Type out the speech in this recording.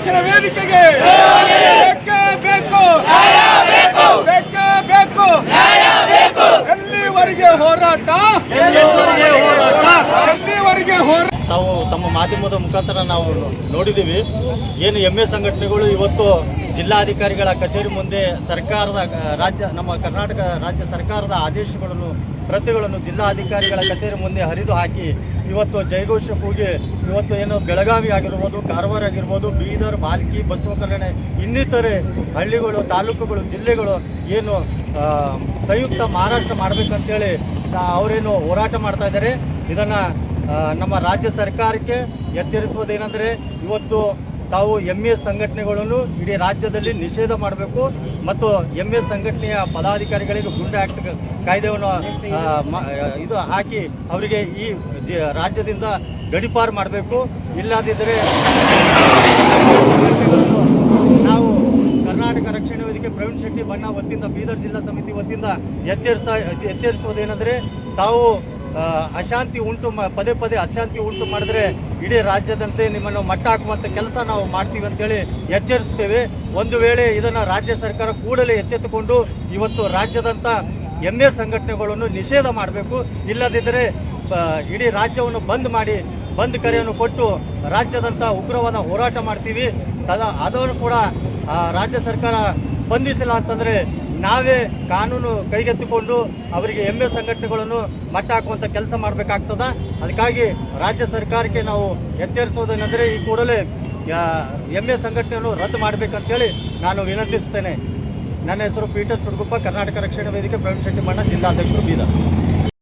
ರಕ್ಷಣಾ ವೇದಿಕೆಗೆ ಬೇಕೇ ಬೇಕು, ಬೇಕೇ ಬೇಕು. ಎಲ್ಲಿವರೆಗೆ ಹೋರಾಟ? ತಾವು ತಮ್ಮ ಮಾಧ್ಯಮದ ಮುಖಾಂತರ ನಾವು ನೋಡಿದ್ದೀವಿ. ಏನು MA ಸಂಘಟನೆಗಳು ಇವತ್ತು ಜಿಲ್ಲಾಧಿಕಾರಿಗಳ ಕಚೇರಿ ಮುಂದೆ ನಮ್ಮ ಕರ್ನಾಟಕ ರಾಜ್ಯ ಸರ್ಕಾರದ ಆದೇಶಗಳನ್ನು ಪ್ರತಿಗಳನ್ನು ಜಿಲ್ಲಾಧಿಕಾರಿಗಳ ಕಚೇರಿ ಮುಂದೆ ಹರಿದು ಹಾಕಿ ಇವತ್ತು ಜಯಘೋಷ ಕೂಗಿ ಇವತ್ತು ಏನು ಬೆಳಗಾವಿ ಆಗಿರ್ಬೋದು, ಕಾರವಾರ ಆಗಿರ್ಬೋದು, ಬೀದರ್, ಬಾಲ್ಕಿ, ಬಸವ ಕಲ್ಯಾಣ ಇನ್ನಿತರೆ ಹಳ್ಳಿಗಳು, ತಾಲೂಕುಗಳು, ಜಿಲ್ಲೆಗಳು ಏನು ಸಂಯುಕ್ತ ಮಹಾರಾಷ್ಟ್ರ ಮಾಡಬೇಕಂತೇಳಿ ಅವರೇನು ಹೋರಾಟ ಮಾಡ್ತಾ ಇದ್ದಾರೆ. ಇದನ್ನು ನಮ್ಮ ರಾಜ್ಯ ಸರ್ಕಾರಕ್ಕೆ ಎಚ್ಚರಿಸುವುದೇನೆಂದರೆ ಇವತ್ತು ತಾವು MA ಸಂಘಟನೆಗಳನ್ನು ಇಡೀ ರಾಜ್ಯದಲ್ಲಿ ನಿಷೇಧ ಮಾಡಬೇಕು ಮತ್ತು MA ಸಂಘಟನೆಯ ಪದಾಧಿಕಾರಿಗಳಿಗೆ ಗುಂಡು ಆಕ್ಟ್ ಕಾಯ್ದೆಯನ್ನು ಇದು ಹಾಕಿ ಅವರಿಗೆ ಈ ರಾಜ್ಯದಿಂದ ಗಡೀಪಾರು ಮಾಡಬೇಕು. ಇಲ್ಲದಿದ್ದರೆ ನಾವು ಕರ್ನಾಟಕ ರಕ್ಷಣಾ ವೇದಿಕೆ ಪ್ರವೀಣ್ ಶೆಟ್ಟಿ ಬಣ್ಣ ವತಿಯಿಂದ ಬೀದರ್ ಜಿಲ್ಲಾ ಸಮಿತಿ ವತಿಯಿಂದ ಎಚ್ಚರಿಸುವುದೇನೆಂದರೆ ತಾವು ಪದೇ ಪದೇ ಅಶಾಂತಿ ಉಂಟು ಮಾಡಿದ್ರೆ ಇಡೀ ರಾಜ್ಯದಂತೆ ನಿಮ್ಮನ್ನು ಮಟ್ಟ ಹಾಕುವಂತ ಕೆಲಸ ನಾವು ಮಾಡ್ತೀವಿ ಅಂತೇಳಿ ಎಚ್ಚರಿಸ್ತೇವೆ. ಒಂದು ವೇಳೆ ಇದನ್ನ ರಾಜ್ಯ ಸರ್ಕಾರ ಕೂಡಲೇ ಎಚ್ಚೆತ್ತುಕೊಂಡು ಇವತ್ತು ರಾಜ್ಯದಂತ MA ಸಂಘಟನೆಗಳನ್ನು ನಿಷೇಧ ಮಾಡಬೇಕು. ಇಲ್ಲದಿದ್ದರೆ ಇಡೀ ರಾಜ್ಯವನ್ನು ಬಂದ್ ಕರೆಯನ್ನು ಕೊಟ್ಟು ರಾಜ್ಯದಂತ ಉಗ್ರವಾದ ಹೋರಾಟ ಮಾಡ್ತೀವಿ. ಅದನ್ನು ಕೂಡ ರಾಜ್ಯ ಸರ್ಕಾರ ಸ್ಪಂದಿಸಿಲ್ಲ ಅಂತಂದ್ರೆ ನಾವೇ ಕಾನೂನು ಕೈಗೆತ್ತಿಕೊಂಡು ಅವರಿಗೆ MA ಸಂಘಟನೆಗಳನ್ನು ಮಟ್ಟ ಹಾಕುವಂತ ಕೆಲಸ ಮಾಡಬೇಕಾಗ್ತದ. ಅದಕ್ಕಾಗಿ ರಾಜ್ಯ ಸರ್ಕಾರಕ್ಕೆ ನಾವು ಎಚ್ಚರಿಸುವುದೇನೆಂದರೆ ಈ ಕೂಡಲೇ MA ಸಂಘಟನೆಯನ್ನು ರದ್ದು ಮಾಡಬೇಕಂತೇಳಿ ನಾನು ವಿನಂತಿಸುತ್ತೇನೆ. ನನ್ನ ಹೆಸರು ಪೀಟರ್ ಚುಡ್ಗುಪ್ಪ, ಕರ್ನಾಟಕ ರಕ್ಷಣಾ ವೇದಿಕೆ ಪ್ರವೀಣ್ ಶೆಟ್ಟಿ ಬಣ್ಣ, ಜಿಲ್ಲಾಧ್ಯಕ್ಷರು, ಬೀದರ್.